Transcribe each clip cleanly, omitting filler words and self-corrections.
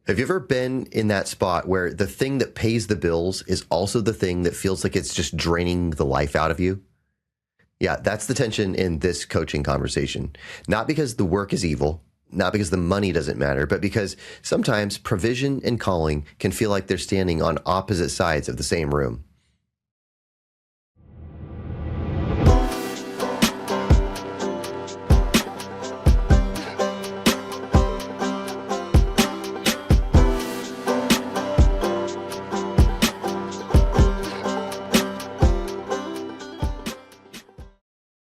Have you ever been in that spot where the thing that pays the bills is also the thing that feels like it's just draining the life out of you? Yeah, that's the tension in this coaching conversation. Not because the work is evil, not because the money doesn't matter, but because sometimes provision and calling can feel like they're standing on opposite sides of the same room.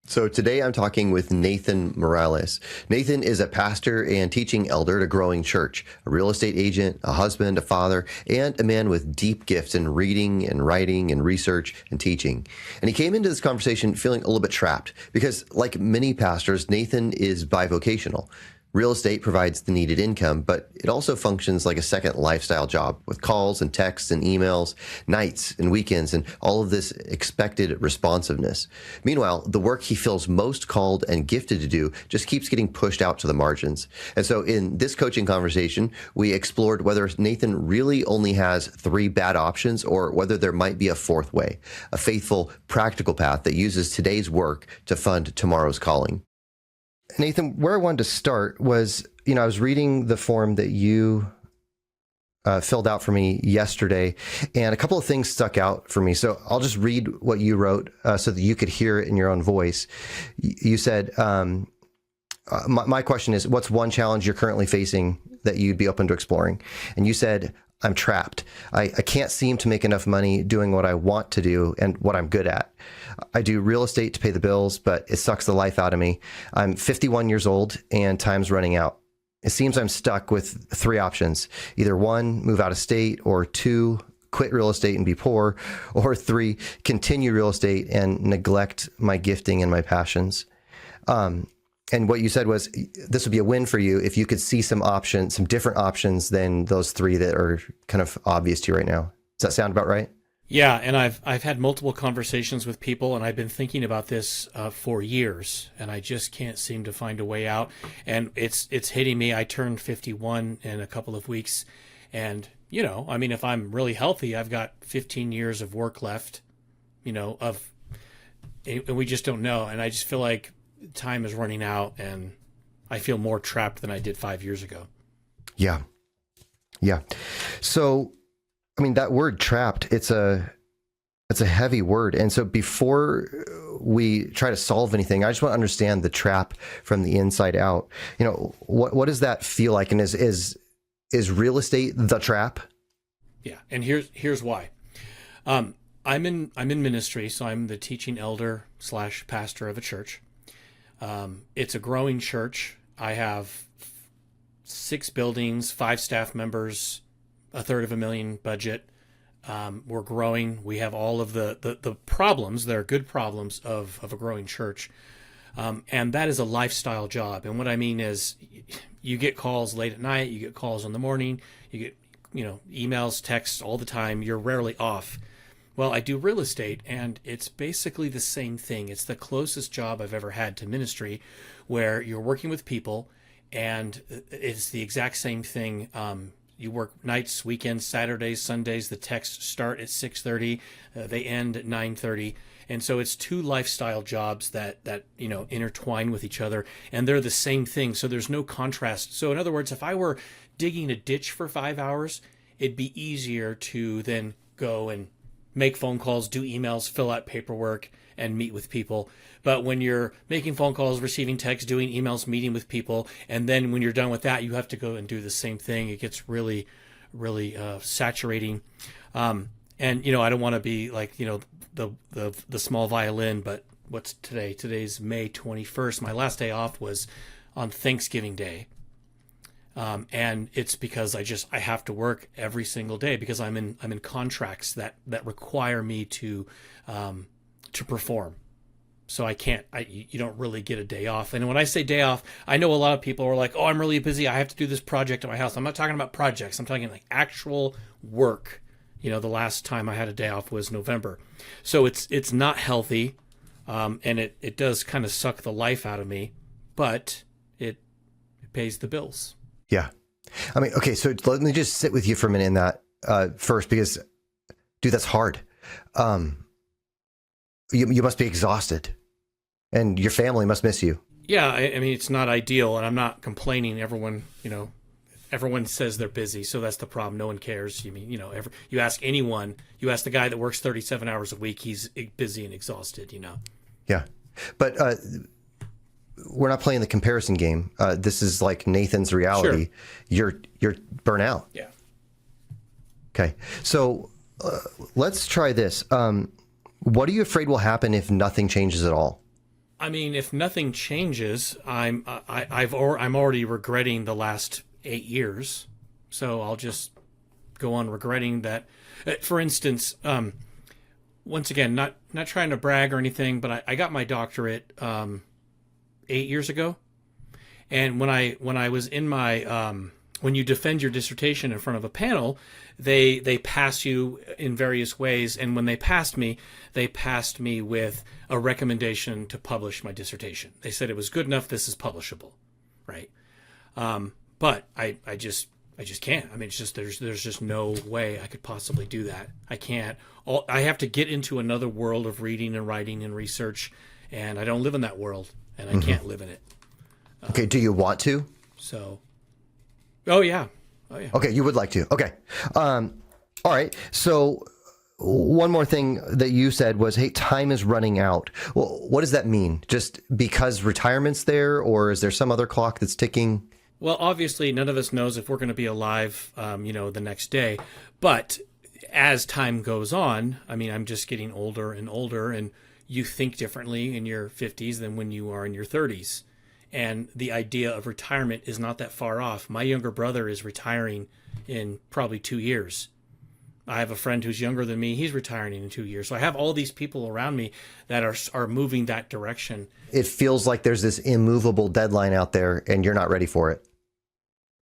So today I'm talking with Nathan Morales. Nathan is a pastor and teaching elder at a growing church, a real estate agent, a husband, a father, and a man with deep gifts in reading and writing and research and teaching. And he came into this conversation feeling a little bit trapped because, like many pastors, Nathan is bivocational. Real estate provides the needed income, but it also functions like a second lifestyle job with calls and texts and emails, nights and weekends, and all of this expected responsiveness. Meanwhile, the work he feels most called and gifted to do just keeps getting pushed out to the margins. And so in this coaching conversation, we explored whether Nathan really only has three bad options or whether there might be a fourth way, a faithful, practical path that uses today's work to fund tomorrow's calling. Nathan, where I wanted to start was, I was reading the form that you filled out for me yesterday, and a couple of things stuck out for me. So I'll just read what you wrote so that you could hear it in your own voice. You said, my question is, what's one challenge you're currently facing that you'd be open to exploring? And you said, I'm trapped. I can't seem to make enough money doing what I want to do and what I'm good at. I do real estate to pay the bills, but it sucks the life out of me. I'm 51 years old and time's running out. It seems I'm stuck with three options. Either one, move out of state, or two, quit real estate and be poor, or three, continue real estate and neglect my gifting and my passions. And what you said was this would be a win for you if you could see some options, some different options than those three that are kind of obvious to you right now. Does that sound about right? Yeah, and I've had multiple conversations with people, and I've been thinking about this for years, and I just can't seem to find a way out. And it's hitting me. I turned 51 in a couple of weeks, and if I'm really healthy, I've got 15 years of work left. And we just don't know. And I just feel like time is running out, and I feel more trapped than I did 5 years ago. Yeah. So, that word trapped, it's a heavy word. And so before we try to solve anything, I just want to understand the trap from the inside out. What does that feel like? And is real estate the trap? Yeah. And here's why. I'm in ministry, so I'm the teaching elder / pastor of a church. It's a growing church. I have 6 buildings, 5 staff members, $250,000 budget. We're growing. We have all of the problems. They're good problems of a growing church. And that is a lifestyle job. And what I mean is you get calls late at night, you get calls in the morning, you get, emails, texts all the time. You're rarely off. Well, I do real estate, and it's basically the same thing. It's the closest job I've ever had to ministry, where you're working with people, and it's the exact same thing. You work nights, weekends, Saturdays, Sundays. The texts start at 6:30, they end at 9:30, and so it's 2 lifestyle jobs that intertwine with each other, and they're the same thing. So there's no contrast. So in other words, if I were digging a ditch for 5 hours, it'd be easier to then go and make phone calls, do emails, fill out paperwork, and meet with people. But when you're making phone calls, receiving texts, doing emails, meeting with people, and then when you're done with that, you have to go and do the same thing. It gets really, really saturating. And I don't want to be like the small violin. But what's today? Today's May 21st. My last day off was on Thanksgiving Day. And it's because I have to work every single day because I'm in contracts that require me to perform. So you don't really get a day off. And when I say day off, I know a lot of people are like, oh, I'm really busy. I have to do this project at my house. I'm not talking about projects. I'm talking like actual work. The last time I had a day off was November. So it's not healthy. And it does kind of suck the life out of me, but it pays the bills. Yeah. I mean, okay, so let me just sit with you for a minute in that first, because, dude, that's hard. You must be exhausted, and your family must miss you. Yeah, I mean, it's not ideal, and I'm not complaining. Everyone says they're busy, so that's the problem. No one cares. You mean, you ask anyone, you ask the guy that works 37 hours a week, he's busy and exhausted, Yeah. But we're not playing the comparison game. This is like Nathan's reality. Sure. You're burnt out. Yeah. Okay. So let's try this. What are you afraid will happen if nothing changes at all? I mean, if nothing changes, I'm already regretting the last 8 years. So I'll just go on regretting that. For instance, once again, not trying to brag or anything, but I got my doctorate 8 years ago. And when I was in my when you defend your dissertation in front of a panel, they pass you in various ways. And when they passed me with a recommendation to publish my dissertation. They said it was good enough. This is publishable, right? But I just can't. I mean, it's just there's just no way I could possibly do that. I can't. I have to get into another world of reading and writing and research, and I don't live in that world, and I can't live in it. Okay. Do you want to? So. Oh yeah. Okay, you would like to. Okay. All right. So one more thing that you said was, hey, time is running out. Well, what does that mean? Just because retirement's there, or is there some other clock that's ticking? Well, obviously, none of us knows if we're going to be alive, the next day. But as time goes on, I mean, I'm just getting older and older, and you think differently in your 50s than when you are in your 30s. And the idea of retirement is not that far off. My younger brother is retiring in probably 2 years. I have a friend who's younger than me. He's retiring in 2 years. So I have all these people around me that are moving that direction. It feels like there's this immovable deadline out there, and you're not ready for it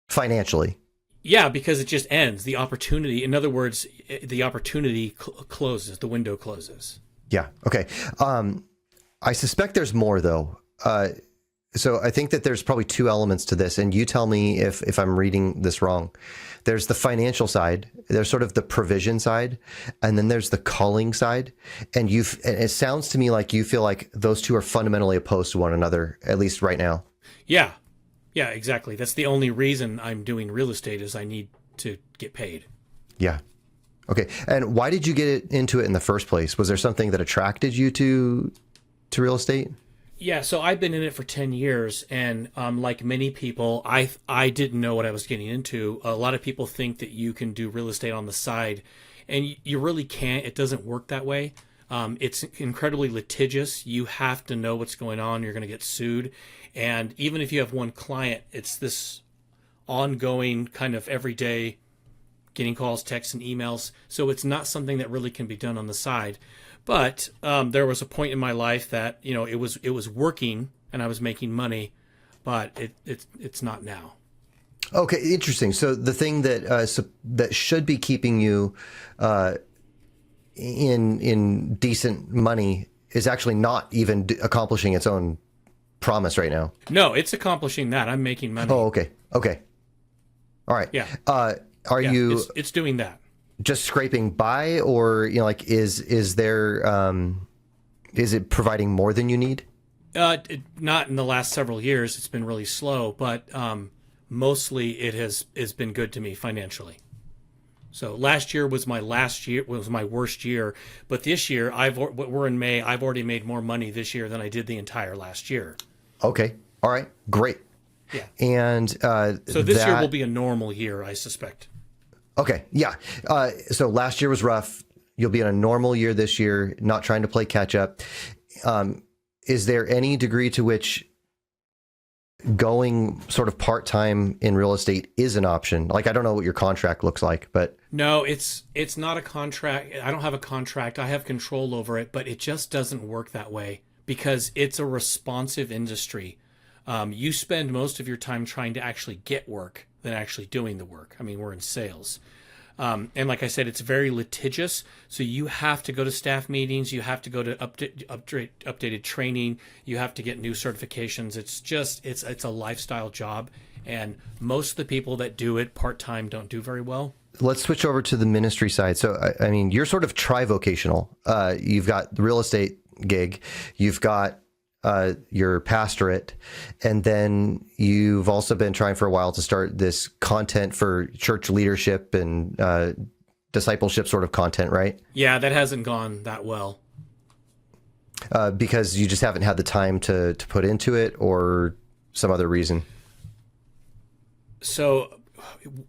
financially. Yeah, because it just ends. The opportunity, in other words, the opportunity closes. The window closes. Yeah. Okay. I suspect there's more, though. So I think that there's probably two elements to this, and you tell me if I'm reading this wrong. There's the financial side, there's sort of the provision side, and then there's the calling side. And it sounds to me like you feel like those two are fundamentally opposed to one another, at least right now. Yeah. Yeah, exactly. That's the only reason I'm doing real estate is I need to get paid. Yeah. Okay. And why did you get into it in the first place? Was there something that attracted you to real estate? Yeah, so I've been in it for 10 years, and like many people, I didn't know what I was getting into. A lot of people think that you can do real estate on the side, and you really can't. It doesn't work that way. It's incredibly litigious. You have to know what's going on. You're going to get sued. And even if you have one client, it's this ongoing kind of everyday getting calls, texts, and emails. So it's not something that really can be done on the side. But there was a point in my life that it was working and I was making money, but it's not now. Okay, interesting. So the thing that should be keeping you in decent money is actually not even accomplishing its own promise right now. No, it's accomplishing that. I'm making money. Oh, okay. All right. Yeah. Are you? It's doing that. Just scraping by, or is there is it providing more than you need? Not in the last several years. It's been really slow, but mostly it has been good to me financially. So last year was my worst year, but this year we're in May. I've already made more money this year than I did the entire last year. Okay. All right. Great. Yeah. And so this year will be a normal year, I suspect. Okay. Yeah. So last year was rough. You'll be in a normal year this year, not trying to play catch up. Is there any degree to which going sort of part-time in real estate is an option? Like, I don't know what your contract looks like, but no, it's not a contract. I don't have a contract. I have control over it, but it just doesn't work that way because it's a responsive industry. You spend most of your time trying to actually get work than actually doing the work. I mean, we're in sales. And like I said, it's very litigious. So you have to go to staff meetings. You have to go to updated training. You have to get new certifications. It's a lifestyle job. And most of the people that do it part-time don't do very well. Let's switch over to the ministry side. So, I mean, you're sort of trivocational. You've got the real estate gig, you've got your pastorate, and then you've also been trying for a while to start this content for church leadership and discipleship sort of content, right? Yeah, that hasn't gone that well. Because you just haven't had the time to put into it, or some other reason? So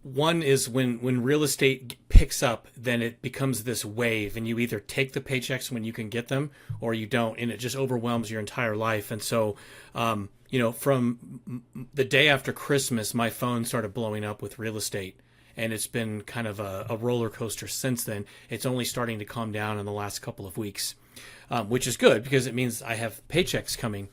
one is when real estate picks up, then it becomes this wave, and you either take the paychecks when you can get them or you don't, and it just overwhelms your entire life. And so, from the day after Christmas, my phone started blowing up with real estate, and it's been kind of a roller coaster since then. It's only starting to calm down in the last couple of weeks, which is good because it means I have paychecks coming.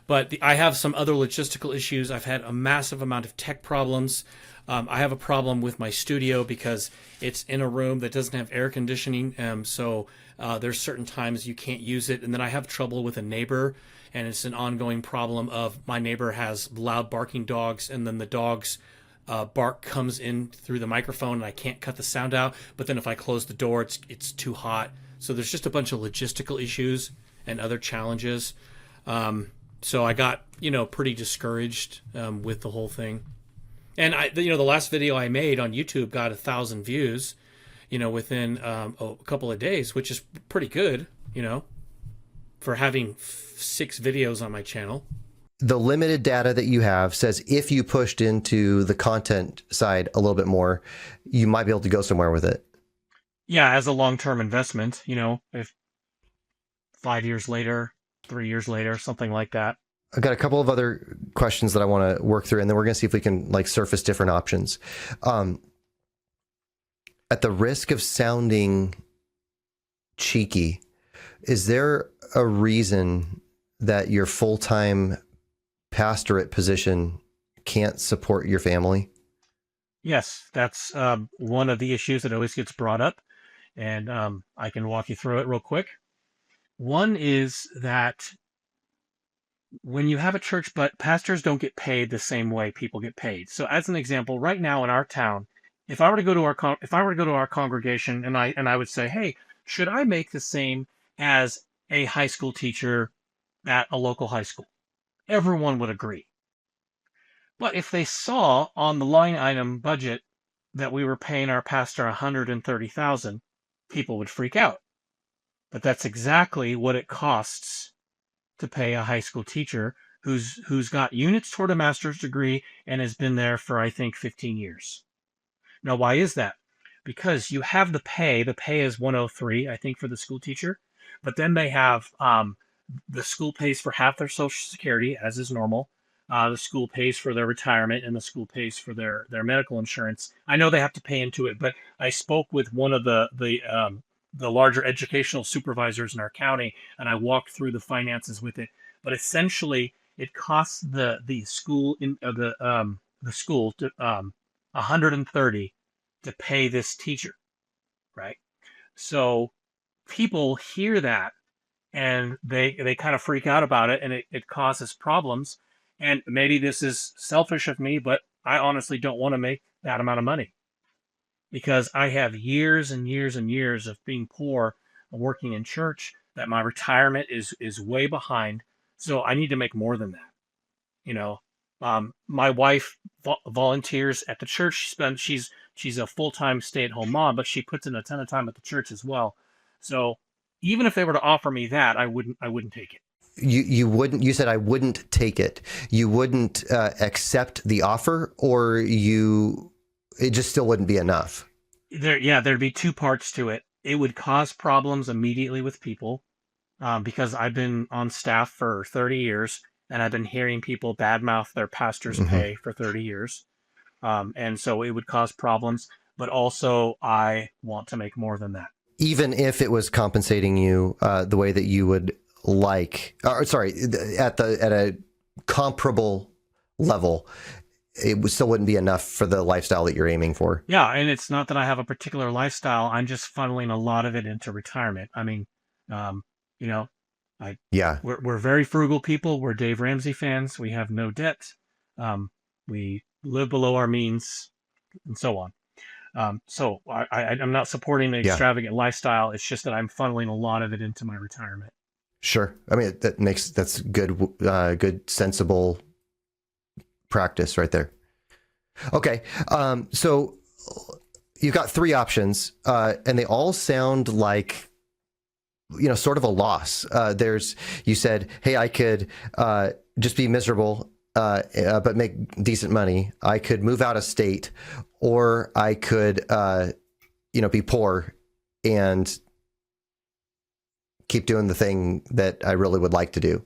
But I have some other logistical issues. I've had a massive amount of tech problems. I have a problem with my studio because it's in a room that doesn't have air conditioning. So there's certain times you can't use it. And then I have trouble with a neighbor, and it's an ongoing problem of my neighbor has loud barking dogs, and then the dog's bark comes in through the microphone, and I can't cut the sound out. But then if I close the door, it's too hot. So there's just a bunch of logistical issues and other challenges. So I got, pretty discouraged with the whole thing. And the last video I made on YouTube got 1,000 views, within a couple of days, which is pretty good, for having 6 videos on my channel. The limited data that you have says if you pushed into the content side a little bit more, you might be able to go somewhere with it. Yeah, as a long-term investment, if 5 years later, 3 years later, something like that. I've got a couple of other questions that I want to work through, and then we're going to see if we can surface different options. At the risk of sounding cheeky, is there a reason that your full-time pastorate position can't support your family? Yes, that's one of the issues that always gets brought up, and I can walk you through it real quick. One is that when you have a church, but pastors don't get paid the same way people get paid. So, as an example, right now in our town, if I were to go to our congregation, and I would say, hey, should I make the same as a high school teacher at a local high school? Everyone would agree. But if they saw on the line item budget that we were paying our pastor $130,000, people would freak out. But that's exactly what it costs to pay a high school teacher who's got units toward a master's degree and has been there for, I think, 15 years. Now, why is that? Because you have the pay. The pay is 103, I think, for the school teacher. But then they have the school pays for half their Social Security, as is normal. The school pays for their retirement, and the school pays for their medical insurance. I know they have to pay into it, but I spoke with one of the larger educational supervisors in our county, and I walked through the finances with it. But essentially, it costs the school the school to $130 to pay this teacher, right? So people hear that and they kind of freak out about it, and it causes problems. And maybe this is selfish of me, but I honestly don't want to make that amount of money, because I have years and years and years of being poor and working in church, that my retirement is way behind. So I need to make more than that. My wife volunteers at the church. She's a full-time stay-at-home mom, but she puts in a ton of time at the church as well. So even if they were to offer me that, I wouldn't take it. You wouldn't. You said I wouldn't take it. You wouldn't accept the offer, or it just still wouldn't be enough. There'd be two parts to it. It would cause problems immediately with people, because I've been on staff for 30 years, and I've been hearing people badmouth their pastor's pay for 30 years. And so it would cause problems, but also I want to make more than that. Even if it was compensating you the way that you would like, at a comparable level, it still wouldn't be enough for the lifestyle that you're aiming for. Yeah, and it's not that I have a particular lifestyle. I'm just funneling a lot of it into retirement. I mean, we're very frugal people. We're Dave Ramsey fans. We have no debt. We live below our means, and so on. So I'm not supporting an Yeah, extravagant lifestyle. It's just that I'm funneling a lot of it into my retirement. sure. I mean, that's good, good, sensible practice right there. Okay. So you've got three options, and they all sound like, sort of a loss. You said, hey, I could just be miserable, but make decent money. I could move out of state, or I could, be poor and keep doing the thing that I really would like to do.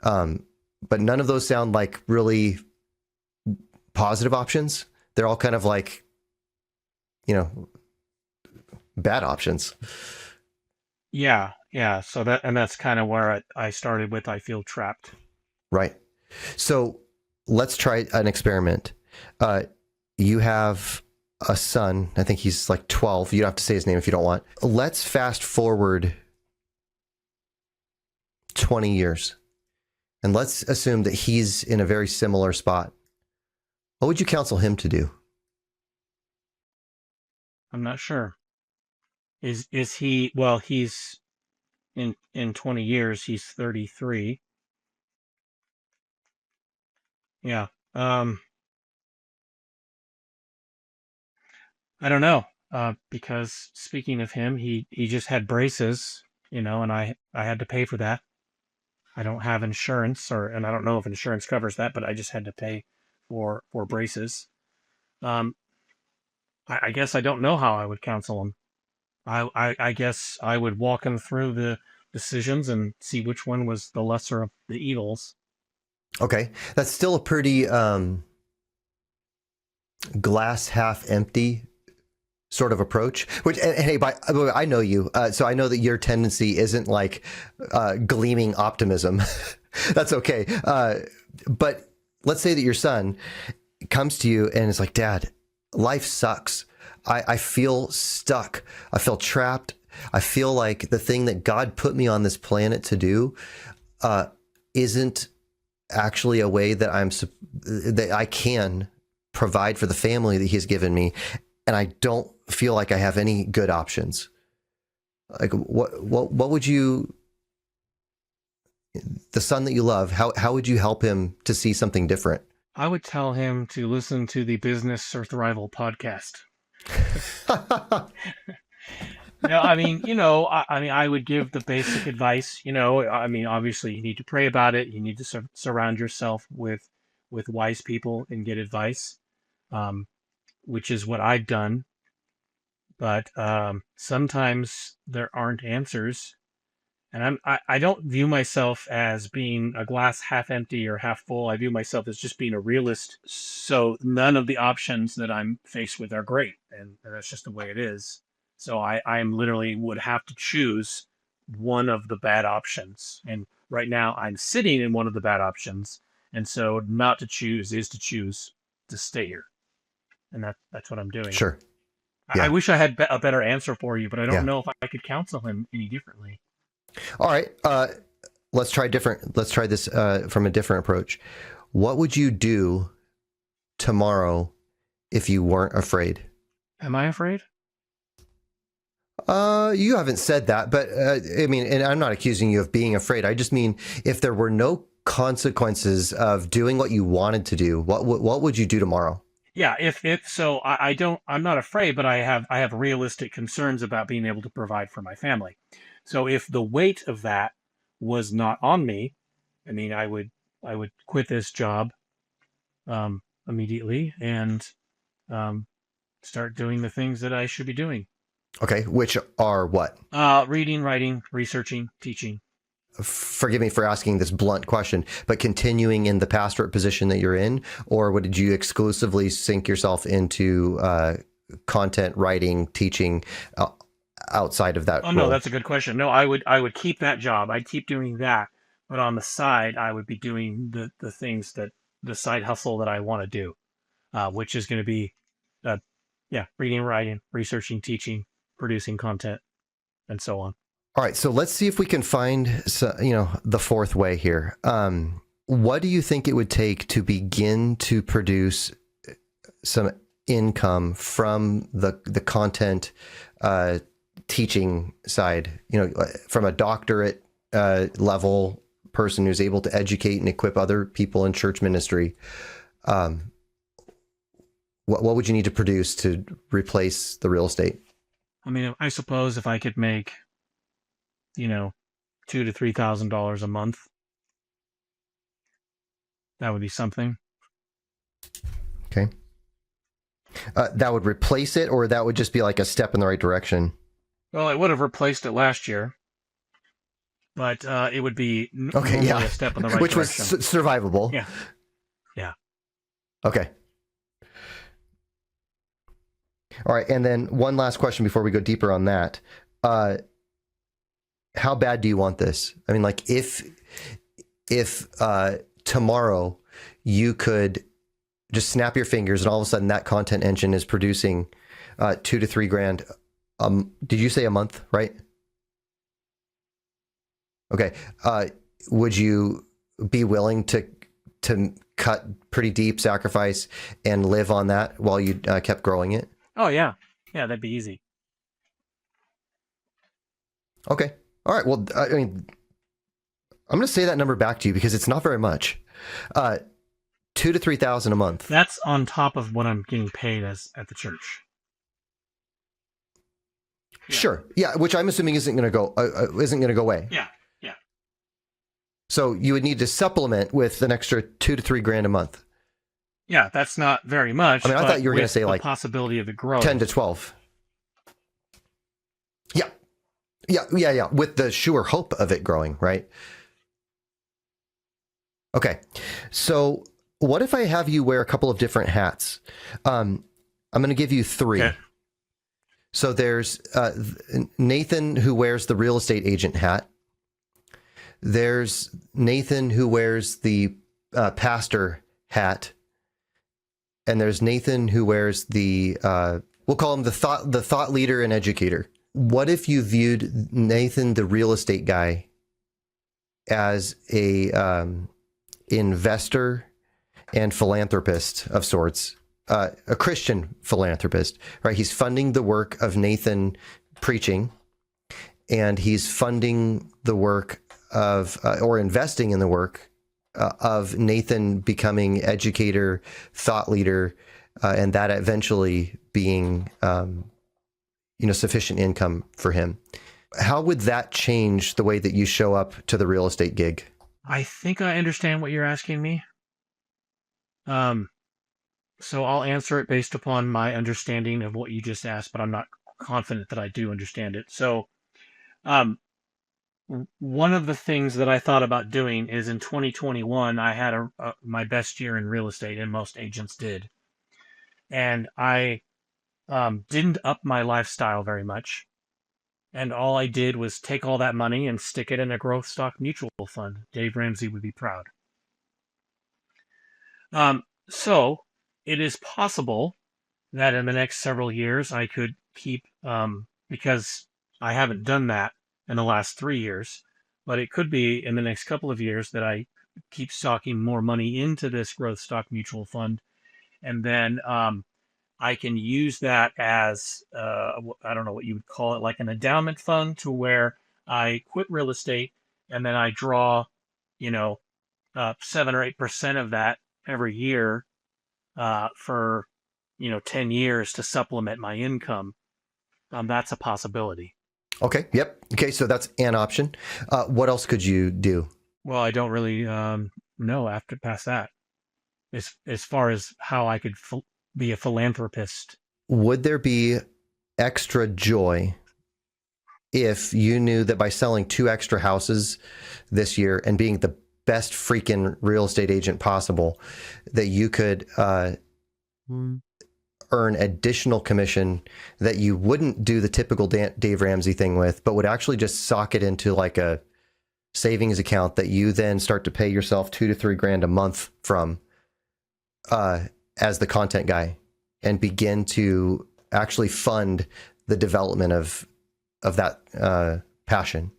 But none of those sound like really positive options. They're all kind of like, bad options. Yeah. So that's kind of where I started with. I feel trapped. Right. So let's try an experiment. You have a son. I think he's like 12. You don't have to say his name if you don't want. Let's fast forward 20 years. And let's assume that he's in a very similar spot. What would you counsel him to do? I'm not sure. Is he? Well, he's in 20 years. He's 33. Yeah. I don't know. Because speaking of him, he just had braces, and I had to pay for that. I don't have insurance, and I don't know if insurance covers that, but I just had to pay for braces. I guess I don't know how I would counsel him. I guess I would walk him through the decisions and see which one was the lesser of the evils. Okay. That's still a pretty glass half empty sort of approach, which, and hey, I know you, so I know that your tendency isn't like gleaming optimism. That's okay. But let's say that your son comes to you and is like, Dad, life sucks. I feel stuck. I feel trapped. I feel like the thing that God put me on this planet to do isn't actually a way that that I can provide for the family that He's given me, and I don't feel like I have any good options. Like, what would you, the son that you love, how would you help him to see something different? I would tell him to listen to the Business Survival podcast. No, I mean, I would give the basic advice. Obviously, you need to pray about it. You need to surround yourself with wise people and get advice, which is what I've done. But sometimes there aren't answers, and I don't view myself as being a glass half empty or half full. I view myself as just being a realist. So none of the options that I'm faced with are great, and that's just the way it is. So I literally would have to choose one of the bad options. And right now I'm sitting in one of the bad options. And so not to choose is to choose to stay here. And that's what I'm doing. Sure. Yeah. I wish I had a better answer for you, but I don't know if I could counsel him any differently. All right. Let's try this from a different approach. What would you do tomorrow if you weren't afraid? Am I afraid? You haven't said that, but I mean, and I'm not accusing you of being afraid. I just mean if there were no consequences of doing what you wanted to do, what would you do tomorrow? Yeah, I'm not afraid, but I have realistic concerns about being able to provide for my family. So if the weight of that was not on me, I mean, I would quit this job immediately and start doing the things that I should be doing. Okay, which are what? Reading, writing, researching, teaching. Forgive me for asking this blunt question, but continuing in the pastorate position that you're in, or did you exclusively sink yourself into content writing, teaching outside of that? Oh, no, that's a good question. No, I would keep that job. I'd keep doing that, but on the side, I would be doing the things that the side hustle that I want to do, which is going to be, reading, writing, researching, teaching, producing content, and so on. All right, so let's see if we can find, the fourth way here. What do you think it would take to begin to produce some income from the content teaching side, from a doctorate level person who's able to educate and equip other people in church ministry, what would you need to produce to replace the real estate? I mean, I suppose if I could make, $2,000 to $3,000 a month, that would be something. Okay. That would replace it, or that would just be like a step in the right direction? Well, it would have replaced it last year, but it would be normally a step in the right Which direction. was survivable. Yeah. Yeah. Okay. All right. And then one last question before we go deeper on that. How bad do you want this? I mean, like if tomorrow you could just snap your fingers and all of a sudden that content engine is producing $2,000 to $3,000. Did you say a month, right? Okay. Would you be willing to cut pretty deep, sacrifice, and live on that while you kept growing it? Oh, yeah. Yeah, that'd be easy. Okay. All right. Well, I mean, I'm going to say that number back to you because it's not very much. $2,000 to $3,000 a month. That's on top of what I'm getting paid at the church. Yeah. Sure. Yeah, which I'm assuming isn't going to go away. Yeah. Yeah. So you would need to supplement with an extra $2,000 to $3,000 a month. Yeah, that's not very much. I mean, I thought you were going to say like possibility of it growing 10 to 12. Yeah. With the sure hope of it growing, right? Okay. So what if I have you wear a couple of different hats? I'm going to give you 3. Okay. So there's Nathan, who wears the real estate agent hat. There's Nathan, who wears the pastor hat. And there's Nathan, who wears the we'll call him the thought leader and educator. What if you viewed Nathan, the real estate guy, as a investor and philanthropist of sorts, a Christian philanthropist, right? He's funding the work of Nathan preaching, and he's funding the work of or investing in the work of Nathan becoming educator, thought leader, and that eventually being, sufficient income for him. How would that change the way that you show up to the real estate gig? I think I understand what you're asking me. So I'll answer it based upon my understanding of what you just asked, but I'm not confident that I do understand it. So, one of the things that I thought about doing is in 2021, I had my best year in real estate, and most agents did. And I didn't up my lifestyle very much. And all I did was take all that money and stick it in a growth stock mutual fund. Dave Ramsey would be proud. So it is possible that in the next several years I could keep, because I haven't done that in the last 3 years, but it could be in the next couple of years that I keep stocking more money into this growth stock mutual fund. And then I can use that as, I don't know what you would call it, like an endowment fund, to where I quit real estate and then I draw, 7 or 8% of that every year for, 10 years to supplement my income. That's a possibility. Okay. Yep. Okay. So that's an option. What else could you do? Well, I don't really know past that. As far as how I could be a philanthropist. Would there be extra joy if you knew that by selling 2 extra houses this year and being the best freaking real estate agent possible, that you could earn additional commission that you wouldn't do the typical Dave Ramsey thing with, but would actually just sock it into like a savings account that you then start to pay yourself $2,000 to $3,000 a month from as the content guy, and begin to actually fund the development of that passion?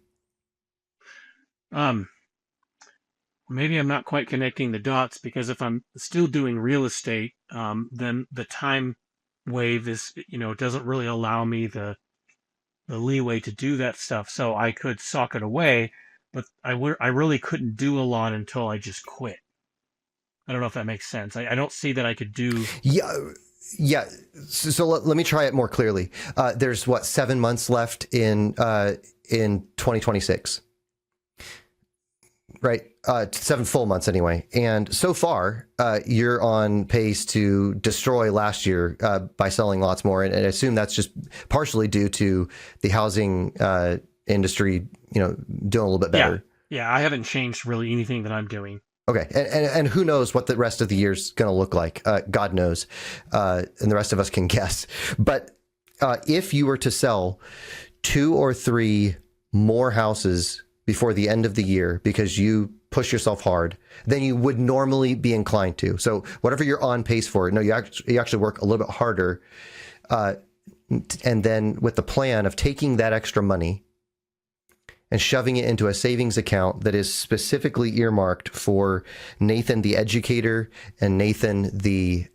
maybe I'm not quite connecting the dots, because if I'm still doing real estate, then the time wave is, doesn't really allow me the leeway to do that stuff. So I could sock it away, but I really couldn't do a lot until I just quit. I don't know if that makes sense. I don't see that I could do. Yeah. Yeah. So let me try it more clearly. There's 7 months left in 2026, right? 7 full months anyway. And so far, you're on pace to destroy last year by selling lots more. And I assume that's just partially due to the housing industry, doing a little bit better. Yeah. I haven't changed really anything that I'm doing. Okay, and who knows what the rest of the year's going to look like? God knows, and the rest of us can guess. But if you were to sell 2 or 3 more houses before the end of the year because you push yourself hard, than you would normally be inclined to. So whatever you're on pace for, no, you actually work a little bit harder, and then with the plan of taking that extra money and shoving it into a savings account that is specifically earmarked for Nathan the educator and Nathan the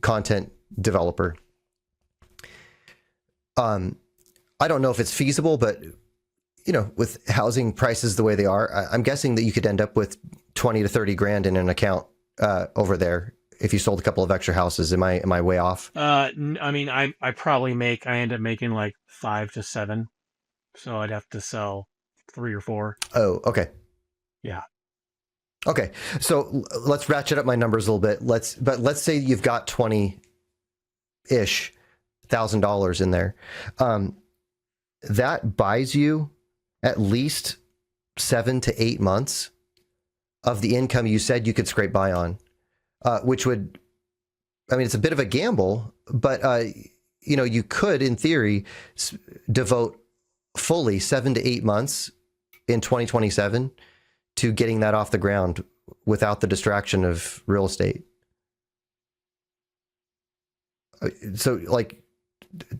content developer. I don't know if it's feasible, but with housing prices the way they are, I'm guessing that you could end up with 20 to 30 grand in an account over there if you sold a couple of extra houses. Am I way off? I mean, I end up making like 5 to 7. So I'd have to sell 3 or 4. Oh, okay. Yeah. Okay. So let's ratchet up my numbers a little bit. Let's say you've got $20,000-ish in there. That buys you at least 7 to 8 months of the income you said you could scrape by on, which would, it's a bit of a gamble, but you could, in theory, devote fully 7 to 8 months in 2027 to getting that off the ground without the distraction of real estate. So,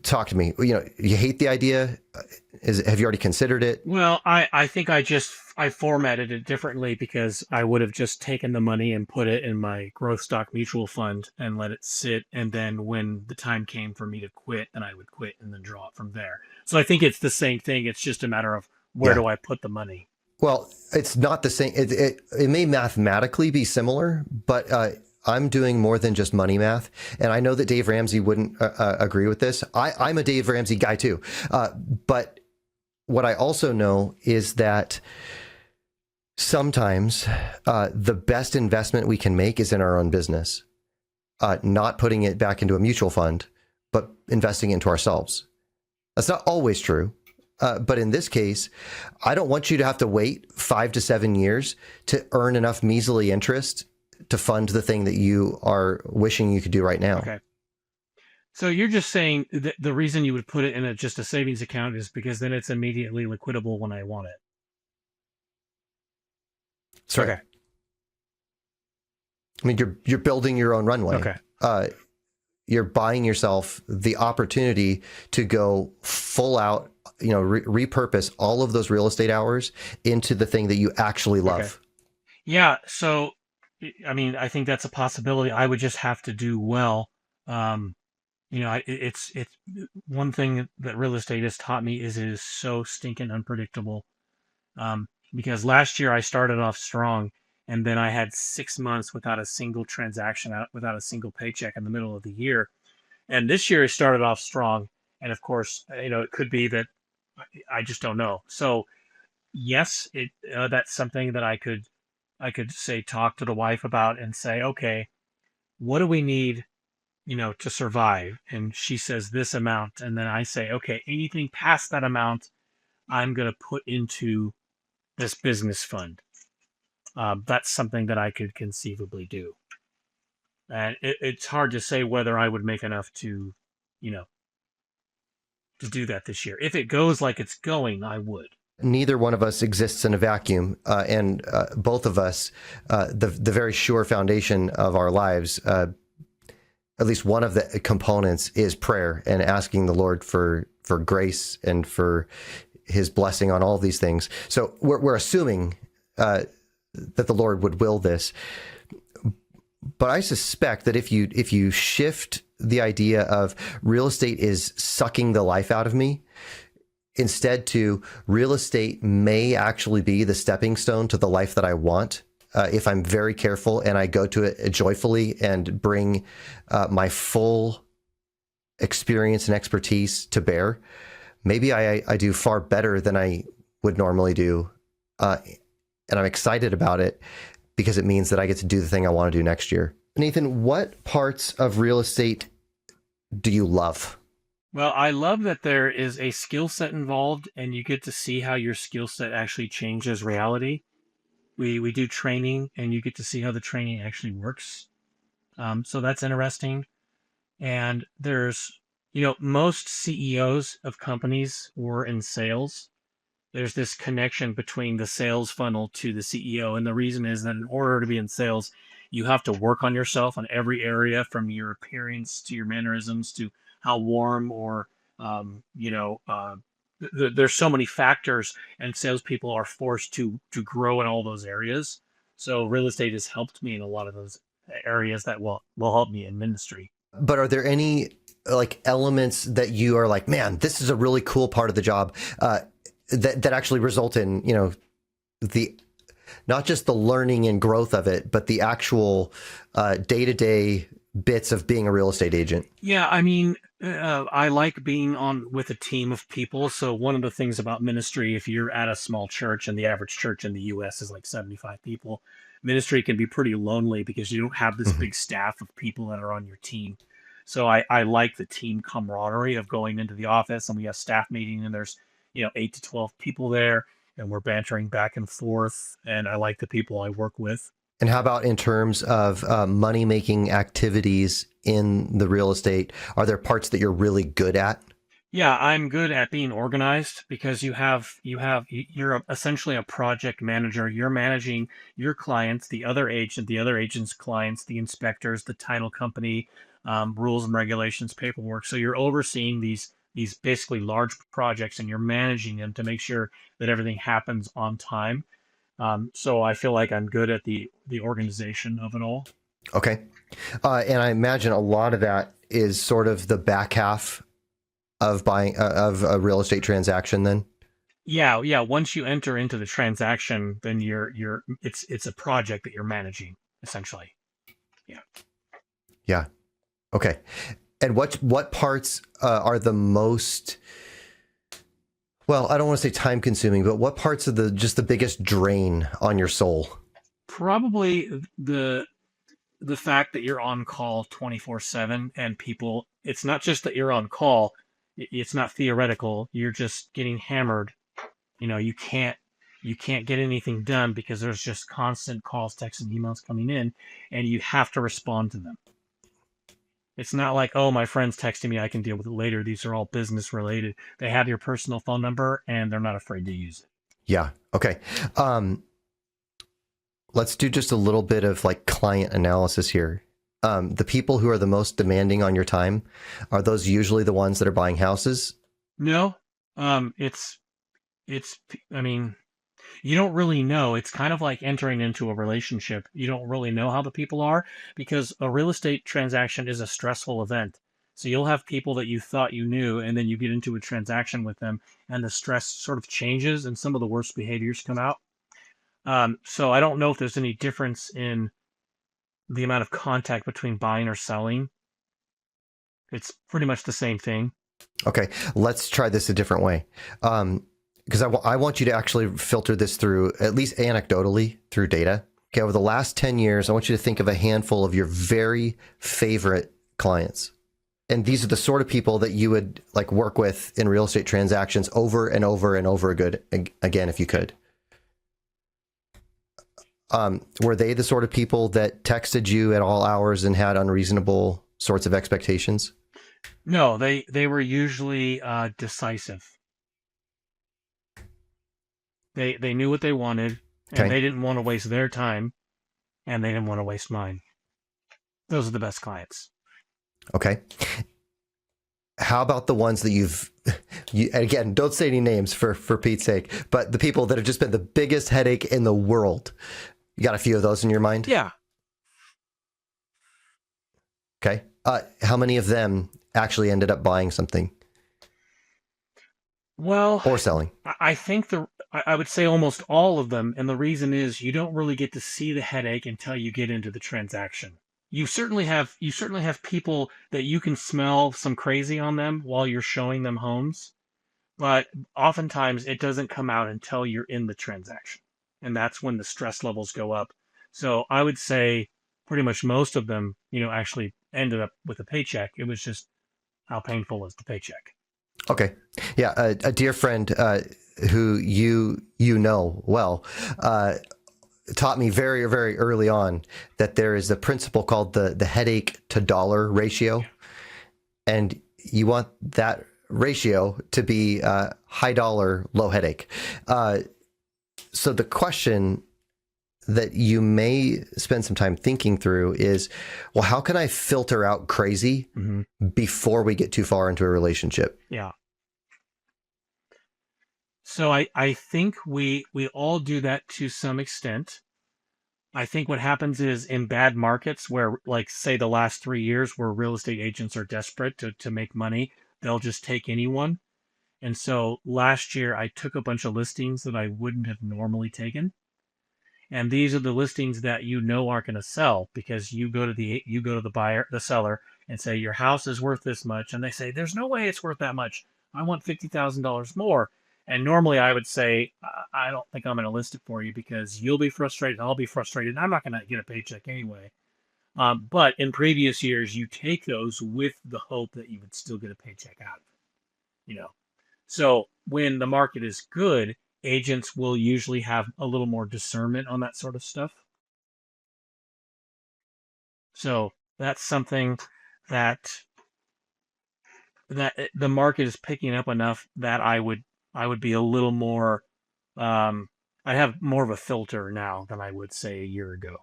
talk to me. You hate the idea. Have you already considered it? Well, I think I formatted it differently, because I would have just taken the money and put it in my growth stock mutual fund and let it sit. And then when the time came for me to quit, then I would quit and then draw it from there. So I think it's the same thing. It's just a matter of where do I put the money? Well, it's not the same. It may mathematically be similar, but I'm doing more than just money math. And I know that Dave Ramsey wouldn't agree with this. I'm a Dave Ramsey guy too. But what I also know is that sometimes the best investment we can make is in our own business, not putting it back into a mutual fund, but investing into ourselves. That's not always true. But in this case, I don't want you to have to wait 5 to 7 years to earn enough measly interest to fund the thing that you are wishing you could do right now. Okay. So you're just saying that the reason you would put it in just a savings account is because then it's immediately liquidable when I want it. Sorry. Okay. You're building your own runway. Okay. You're buying yourself the opportunity to go full out, repurpose all of those real estate hours into the thing that you actually love. Okay. Yeah. So, I think that's a possibility. I would just have to do well. It's one thing that real estate has taught me is it is so stinking unpredictable. Because last year I started off strong, and then I had 6 months without a single transaction, without a single paycheck in the middle of the year. And this year I started off strong, and of course, it could be that I just don't know. So, yes, that's something that I could say, talk to the wife about and say, okay, what do we need, to survive? And she says this amount, and then I say, okay, anything past that amount, I'm going to put into this business fund. That's something that I could conceivably do. And it's hard to say whether I would make enough to do that this year. If it goes like it's going, I would. Neither one of us exists in a vacuum, and both of us, the very sure foundation of our lives, at least one of the components is prayer and asking the Lord for grace and for His blessing on all of these things. So we're assuming that the Lord would will this. But I suspect that if you shift the idea of real estate is sucking the life out of me, instead to real estate may actually be the stepping stone to the life that I want, if I'm very careful and I go to it joyfully and bring my full experience and expertise to bear, maybe I do far better than I would normally do. And I'm excited about it because it means that I get to do the thing I want to do next year. Nathan, what parts of real estate do you love? Well, I love that there is a skill set involved and you get to see how your skill set actually changes reality. We do training and you get to see how the training actually works. So that's interesting. And there's, most CEOs of companies were in sales. There's this connection between the sales funnel to the CEO. And the reason is that in order to be in sales, you have to work on yourself on every area, from your appearance to your mannerisms to how warm or, there's so many factors, and salespeople are forced to grow in all those areas. So real estate has helped me in a lot of those areas that will help me in ministry. But are there any like elements that you are like, man, this is a really cool part of the job that actually result in, the not just the learning and growth of it, but the actual day-to-day bits of being a real estate agent? Yeah, I mean, I like being on with a team of people. So one of the things about ministry, if you're at a small church, and the average church in the US is like 75 people, ministry can be pretty lonely because you don't have this big staff of people that are on your team. So I like the team camaraderie of going into the office and we have staff meeting and there's, 8 to 12 people there and we're bantering back and forth. And I like the people I work with. And how about in terms of money-making activities in the real estate? Are there parts that you're really good at? Yeah, I'm good at being organized because you're essentially a project manager. You're managing your clients, the other agent's clients, the inspectors, the title company, rules and regulations, paperwork. So you're overseeing these basically large projects and you're managing them to make sure that everything happens on time. So I feel like I'm good at the organization of it all. Okay. And I imagine a lot of that is sort of the back half of buying of a real estate transaction then? Yeah. Once you enter into the transaction, then it's a project that you're managing, essentially. Yeah. Yeah. Okay. And what parts are the most, well, I don't want to say time consuming, but what parts of the biggest drain on your soul? Probably the fact that you're on call 24/7 and people, it's not just that you're on call, it's not theoretical, you're just getting hammered. You can't get anything done because there's just constant calls, texts, and emails coming in and you have to respond to them. It's not like, oh, my friend's texting me, I can deal with it later. These are all business related. They have your personal phone number and they're not afraid to use it. Yeah. Okay. Let's do just a little bit of like client analysis here. The people who are the most demanding on your time, are those usually the ones that are buying houses? No. It's I mean, you don't really know. It's kind of like entering into a relationship. You don't really know how the people are because a real estate transaction is a stressful event. So you'll have people that you thought you knew, and then you get into a transaction with them, and the stress sort of changes, and some of the worst behaviors come out. So I don't know if there's any difference in the amount of contact between buying or selling. It's pretty much the same thing. Okay, let's try this a different way. Because I want you to actually filter this through, at least anecdotally, through data. Okay, over the last 10 years, I want you to think of a handful of your very favorite clients. And these are the sort of people that you would like work with in real estate transactions over and over and over again, if you could. Were they the sort of people that texted you at all hours and had unreasonable sorts of expectations? No, they were usually decisive. They knew what they wanted, and Okay. they didn't want to waste their time, and they didn't want to waste mine. Those are the best clients. Okay. How about the ones that you again, don't say any names for Pete's sake, but the people that have just been the biggest headache in the world? You got a few of those in your mind? Yeah. Okay. How many of them actually ended up buying something Well, or selling? I think I would say almost all of them, and the reason is you don't really get to see the headache until you get into the transaction. You certainly have people that you can smell some crazy on them while you're showing them homes, but oftentimes it doesn't come out until you're in the transaction, and that's when the stress levels go up. So I would say pretty much most of them, actually ended up with a paycheck. It was just how painful is the paycheck. Okay. Yeah. A dear friend who you know well taught me very, very early on that there is a principle called the headache to dollar ratio. And you want that ratio to be high dollar, low headache. So the question that you may spend some time thinking through is, well, how can I filter out crazy before we get too far into a relationship? Yeah. So I think we all do that to some extent. I think what happens is in bad markets where, like, say the last 3 years where real estate agents are desperate to make money, they'll just take anyone. And so last year I took a bunch of listings that I wouldn't have normally taken. And these are the listings that aren't going to sell because you go to the buyer, the seller, and say your house is worth this much, and they say there's no way it's worth that much. I want $50,000 more. And normally I would say I don't think I'm going to list it for you because you'll be frustrated, I'll be frustrated, and I'm not going to get a paycheck anyway. But in previous years, you take those with the hope that you would still get a paycheck out of it. So when the market is good, agents will usually have a little more discernment on that sort of stuff. So that's something that the market is picking up enough that I would be a little more I have more of a filter now than I would say a year ago.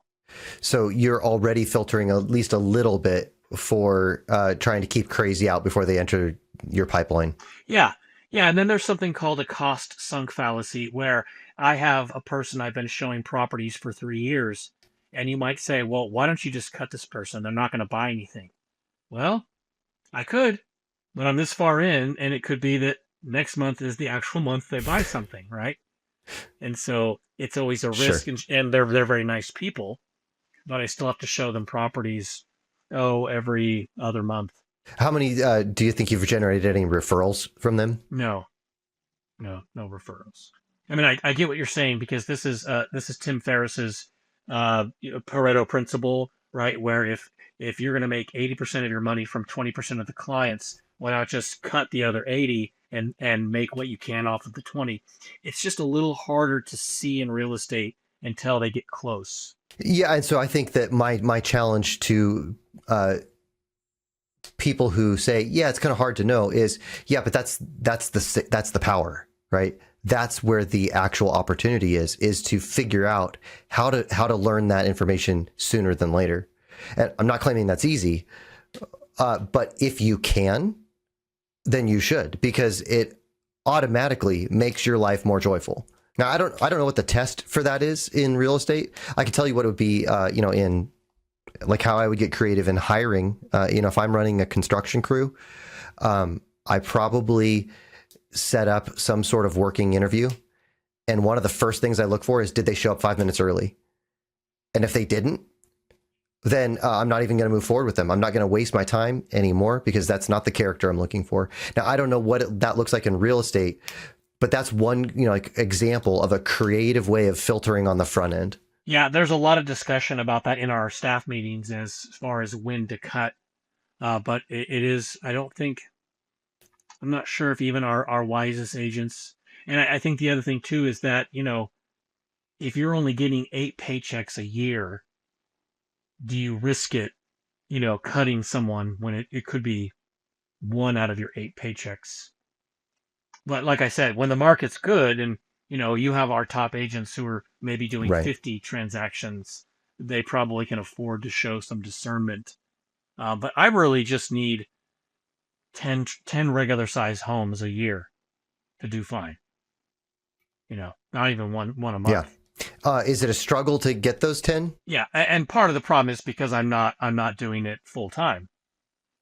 So you're already filtering at least a little bit for trying to keep crazy out before they enter your pipeline. Yeah. Yeah, and then there's something called a cost sunk fallacy where I have a person I've been showing properties for 3 years, and you might say, well, why don't you just cut this person? They're not going to buy anything. Well, I could, but I'm this far in, and it could be that next month is the actual month they buy something, right? And so it's always a Sure. risk, and they're very nice people, but I still have to show them properties, every other month. How many do you think you've generated any referrals from them? No, no referrals. I mean, I get what you're saying because this is Tim Ferriss's Pareto principle, right? Where if you're going to make 80% of your money from 20% of the clients, why not just cut the other 80 and make what you can off of the 20? It's just a little harder to see in real estate until they get close. Yeah, and so I think that my challenge to people who say, yeah, it's kind of hard to know is, yeah, but that's the power, right? That's where the actual opportunity is to figure out how to learn that information sooner than later. And I'm not claiming that's easy, but if you can, then you should, because it automatically makes your life more joyful. Now, I don't know what the test for that is in real estate. I can tell you what it would be, in like how I would get creative in hiring. If I'm running a construction crew, I probably set up some sort of working interview. And one of the first things I look for is, did they show up 5 minutes early? And if they didn't, then I'm not even going to move forward with them. I'm not going to waste my time anymore because that's not the character I'm looking for. Now, I don't know what that looks like in real estate, but that's one, example of a creative way of filtering on the front end. Yeah, there's a lot of discussion about that in our staff meetings as far as when to cut. But it is, I'm not sure if even our wisest agents, and I think the other thing too is that, if you're only getting 8 paychecks a year, do you risk it, cutting someone when it could be 1 out of your 8 paychecks? But like I said, when the market's good and, you have our top agents who are maybe doing Right. 50 transactions, they probably can afford to show some discernment. But I really just need 10 regular size homes a year to do fine. Not even one a month. Yeah. Is it a struggle to get those 10? Yeah, and part of the problem is because I'm not doing it full time.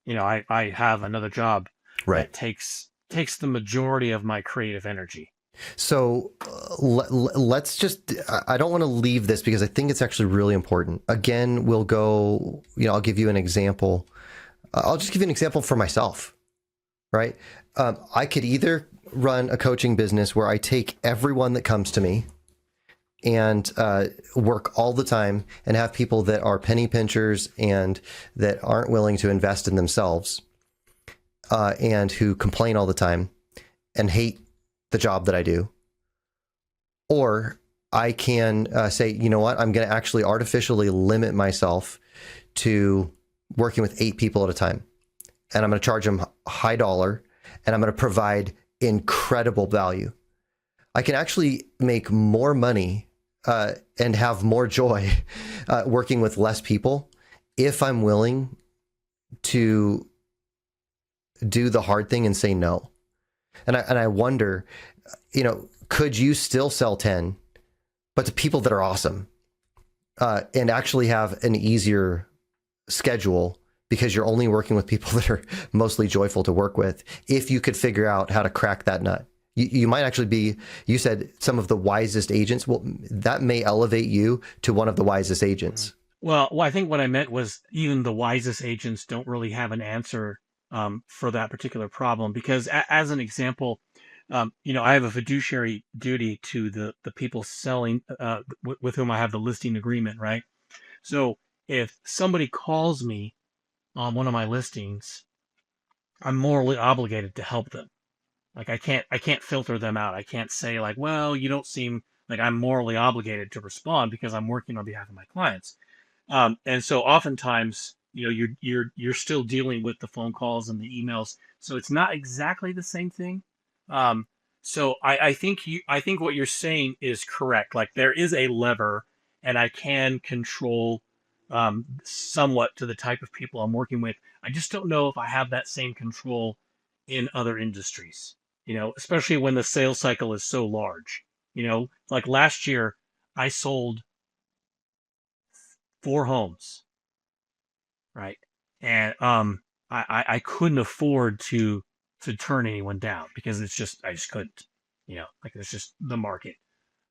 I have another job Right. that takes the majority of my creative energy. So let's just, I don't want to leave this because I think it's actually really important. Again, we'll go, I'll give you an example. I'll just give you an example for myself, right? I could either run a coaching business where I take everyone that comes to me and work all the time and have people that are penny pinchers and that aren't willing to invest in themselves and who complain all the time and hate the job that I do. Or I can say, you know what, I'm going to actually artificially limit myself to working with 8 people at a time. And I'm going to charge them high dollar and I'm going to provide incredible value. I can actually make more money and have more joy working with less people if I'm willing to do the hard thing and say no. And I wonder, could you still sell 10, but to people that are awesome and actually have an easier schedule because you're only working with people that are mostly joyful to work with, if you could figure out how to crack that nut? You might actually be, you said some of the wisest agents. Well, that may elevate you to one of the wisest agents. Well, I think what I meant was even the wisest agents don't really have an answer for that particular problem. Because as an example, I have a fiduciary duty to the people selling with whom I have the listing agreement, right? So if somebody calls me on one of my listings, I'm morally obligated to help them. Like I can't filter them out. I can't say like, well, you don't seem like, I'm morally obligated to respond because I'm working on behalf of my clients. And so oftentimes, you're still dealing with the phone calls and the emails. So it's not exactly the same thing. So I think what you're saying is correct. Like there is a lever and I can control somewhat to the type of people I'm working with. I just don't know if I have that same control in other industries, especially when the sales cycle is so large. Like last year, I sold 4 homes, right? And I couldn't afford to turn anyone down because I just couldn't, like it's just the market.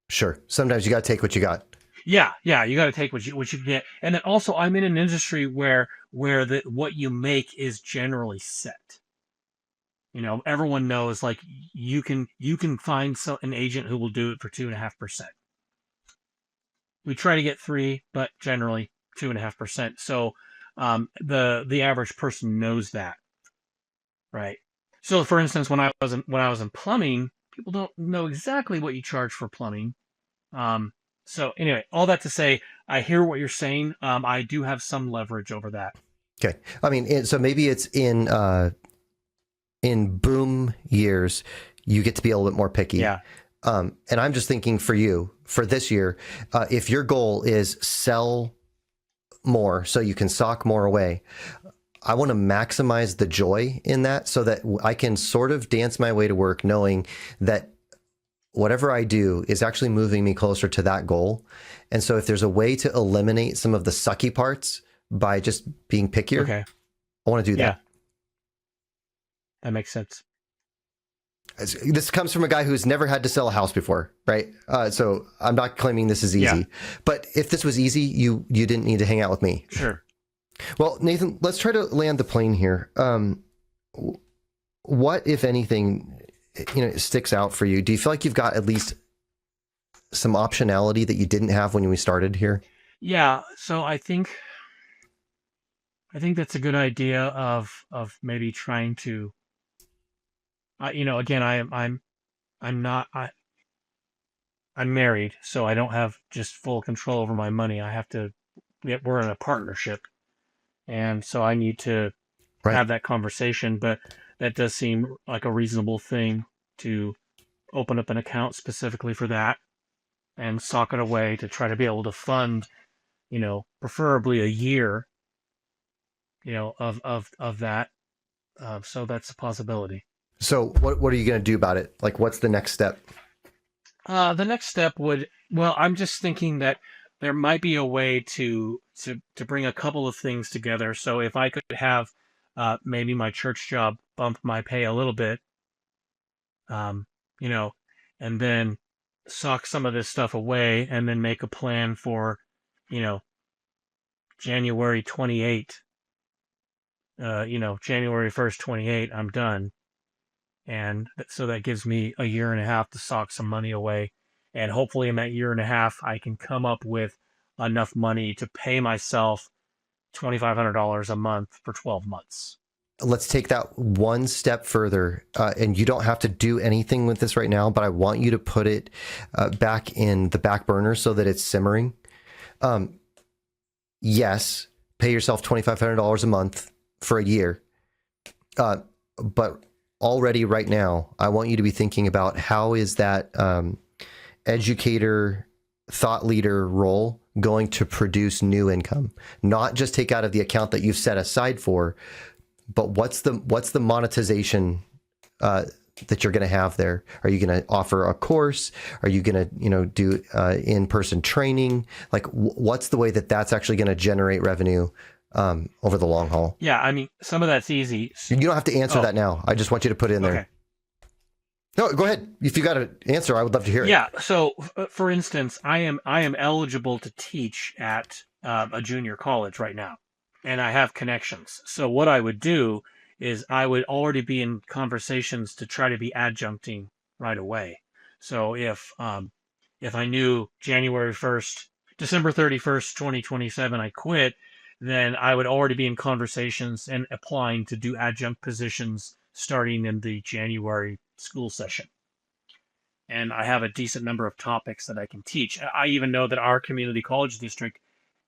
Sure. Sometimes you got to take what you got. Yeah, you got to take what you get. And then also I'm in an industry where what you make is generally set. Everyone knows like you can find an agent who will do it for 2.5%. We try to get 3, but generally 2.5%. So the average person knows that, right? So for instance, when I was in plumbing, people don't know exactly what you charge for plumbing. So anyway, all that to say, I hear what you're saying. I do have some leverage over that. Okay. I mean, so maybe it's in boom years, you get to be a little bit more picky. Yeah. And I'm just thinking for you, for this year, if your goal is sell more so you can sock more away, I want to maximize the joy in that so that I can sort of dance my way to work knowing that whatever I do is actually moving me closer to that goal. And so if there's a way to eliminate some of the sucky parts by just being pickier, okay, I want to do that. Yeah. That makes sense. This comes from a guy who's never had to sell a house before, right? So I'm not claiming this is easy. Yeah. But if this was easy, you didn't need to hang out with me. Sure. Well, Nathan, let's try to land the plane here. What, if anything, sticks out for you? Do you feel like you've got at least some optionality that you didn't have when we started here? Yeah. So I think that's a good idea of maybe trying to, again, I'm married, so I don't have just full control over my money. We're in a partnership. And so I need to have that conversation, but that does seem like a reasonable thing to open up an account specifically for that and sock it away to try to be able to fund, preferably a year, of that. So that's a possibility. So what are you going to do about it? Like, what's the next step? The next step would, well, I'm just thinking that there might be a way to bring a couple of things together. So if I could have maybe my church job bump my pay a little bit, um, you know, and then sock some of this stuff away, and then make a plan for, you know, January 28, January 1st, 28, I'm done. And so that gives me a year and a half to sock some money away. And hopefully in that year and a half, I can come up with enough money to pay myself $2,500 a month for 12 months. Let's take that one step further. And you don't have to do anything with this right now, but I want you to put it back in the back burner so that it's simmering. Yes, pay yourself $2,500 a month for a year. But already right now, I want you to be thinking about how is that educator, thought leader role going to produce new income? Not just take out of the account that you've set aside for, but what's the monetization that you're going to have there? Are you going to offer a course? Are you going to do in-person training? Like, what's the way that that's actually going to generate revenue over the long haul? Yeah, I mean, some of that's easy. You don't have to answer that now. I just want you to put it in there. No, go ahead. If you got an answer, I would love to hear it. Yeah. So, for instance, I am eligible to teach at a junior college right now, and I have connections. So what I would do is I would already be in conversations to try to be adjuncting right away. So if I knew January 1st, December 31st, 2027, I quit, then I would already be in conversations and applying to do adjunct positions starting in the January school session. And I have a decent number of topics that I can teach. I even know that our community college district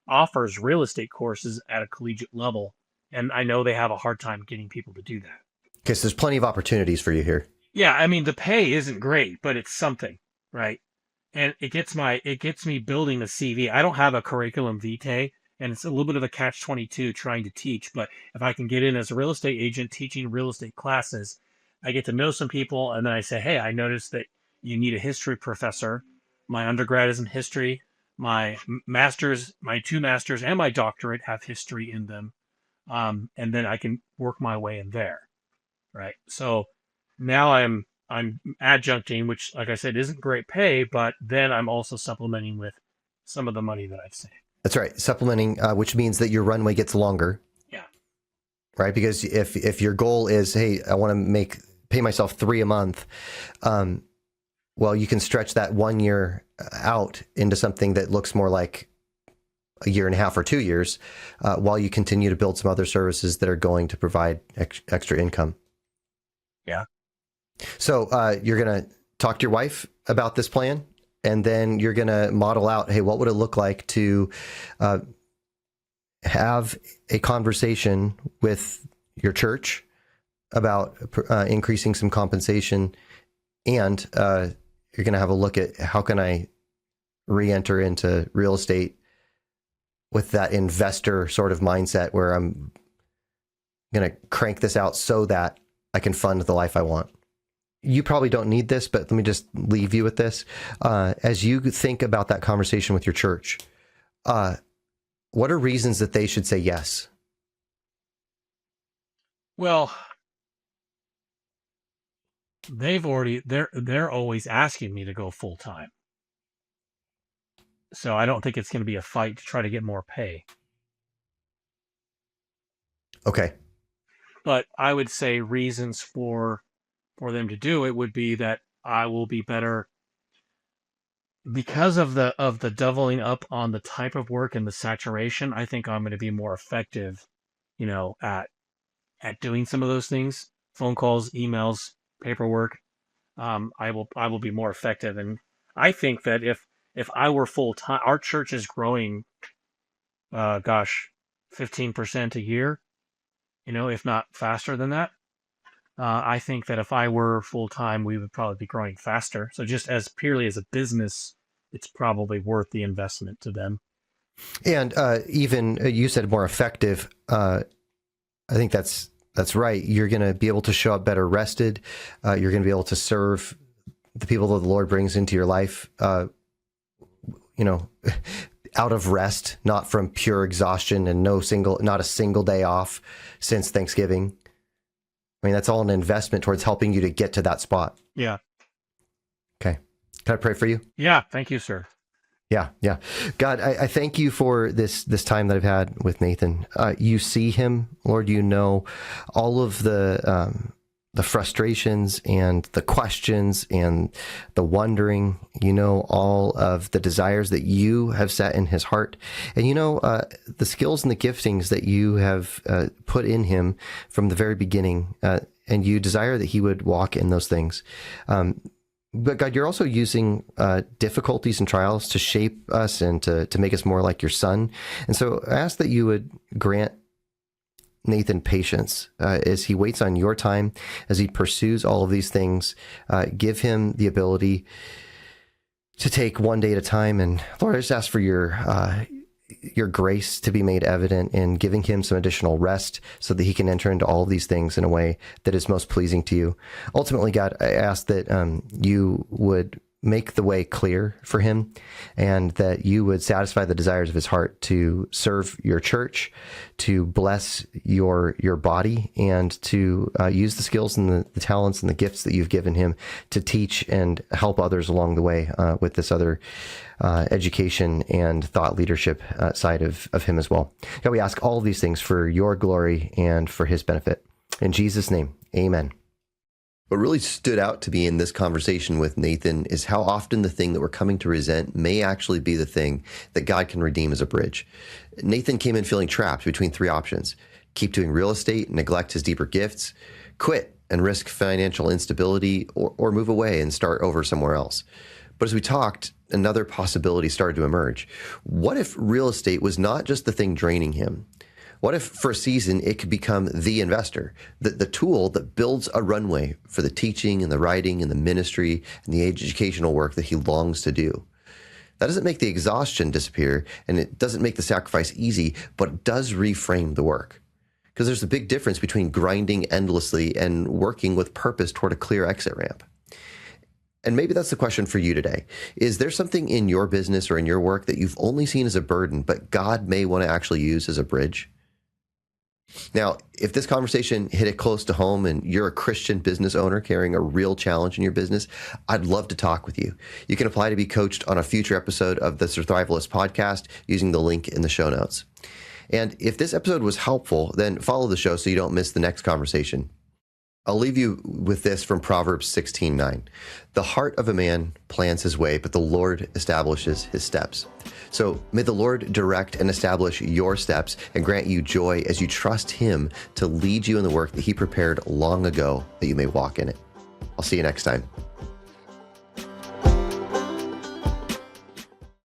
offers real estate courses at a collegiate level, and I know they have a hard time getting people to do that. Okay, so there's plenty of opportunities for you here. Yeah, I mean, the pay isn't great, but it's something, right? And it gets me building a CV. I don't have a curriculum vitae, and it's a little bit of a catch-22 trying to teach. But if I can get in as a real estate agent teaching real estate classes, I get to know some people, and then I say, hey, I noticed that you need a history professor. My undergrad is in history. My master's, my 2 masters, and my doctorate have history in them. And then I can work my way in there, right? So now I'm adjuncting, which, like I said, isn't great pay, but then I'm also supplementing with some of the money that I've saved. That's right, supplementing, which means that your runway gets longer. Yeah. Right, because if your goal is, hey, I want to pay myself $3 a month, well, you can stretch that 1 year out into something that looks more like a year and a half or 2 years, while you continue to build some other services that are going to provide extra income. Yeah. So you're going to talk to your wife about this plan, and then you're going to model out, hey, what would it look like to have a conversation with your church about increasing some compensation, and you're going to have a look at how can I re-enter into real estate with that investor sort of mindset where I'm going to crank this out so that I can fund the life I want. You probably don't need this, but let me just leave you with this. As you think about that conversation with your church, what are reasons that they should say yes? Well, they're always asking me to go full time. So I don't think it's going to be a fight to try to get more pay. Okay. But I would say reasons for them to do it would be that I will be better because of the doubling up on the type of work and the saturation. I think I'm going to be more effective, at doing some of those things, phone calls, emails, paperwork. I will be more effective. And I think that if I were full time, our church is growing, 15% a year, if not faster than that. I think that if I were full time, we would probably be growing faster. So just as purely as a business, it's probably worth the investment to them. And even you said more effective. I think that's right. You're going to be able to show up better rested. You're going to be able to serve the people that the Lord brings into your life, you know, out of rest, not from pure exhaustion and not a single day off since Thanksgiving. I mean, that's all an investment towards helping you to get to that spot. Yeah. Okay. Can I pray for you? Yeah. Thank you, sir. Yeah. God, I thank you for this time that I've had with Nathan. You see him, Lord. You know all of the frustrations and the questions and the wondering. You know all of the desires that you have set in his heart, and you know the skills and the giftings that you have put in him from the very beginning. And you desire that he would walk in those things. But God, you're also using difficulties and trials to shape us and to make us more like your son. And so I ask that you would grant Nathan patience as he waits on your time, as he pursues all of these things. Give him the ability to take one day at a time. And Lord, I just ask for your grace to be made evident in giving him some additional rest so that he can enter into all of these things in a way that is most pleasing to you. Ultimately, God, I ask that you would make the way clear for him and that you would satisfy the desires of his heart to serve your church, to bless your body, and to use the skills and the talents and the gifts that you've given him to teach and help others along the way with this other education and thought leadership side of him as well. God, we ask all of these things for your glory and for his benefit. In Jesus' name, amen. What really stood out to me in this conversation with Nathan is how often the thing that we're coming to resent may actually be the thing that God can redeem as a bridge. Nathan came in feeling trapped between three options: keep doing real estate, neglect his deeper gifts, quit and risk financial instability, or move away and start over somewhere else. But as we talked, another possibility started to emerge. What if real estate was not just the thing draining him? What if for a season it could become the investor, the tool that builds a runway for the teaching and the writing and the ministry and the educational work that he longs to do? That doesn't make the exhaustion disappear, and it doesn't make the sacrifice easy, but it does reframe the work. Because there's a big difference between grinding endlessly and working with purpose toward a clear exit ramp. And maybe that's the question for you today. Is there something in your business or in your work that you've only seen as a burden, but God may want to actually use as a bridge? Now, if this conversation hit it close to home and you're a Christian business owner carrying a real challenge in your business, I'd love to talk with you. You can apply to be coached on a future episode of the Survivalist podcast using the link in the show notes. And if this episode was helpful, then follow the show so you don't miss the next conversation. I'll leave you with this from Proverbs 16:9. The heart of a man plans his way, but the Lord establishes his steps. So may the Lord direct and establish your steps and grant you joy as you trust him to lead you in the work that he prepared long ago that you may walk in it. I'll see you next time.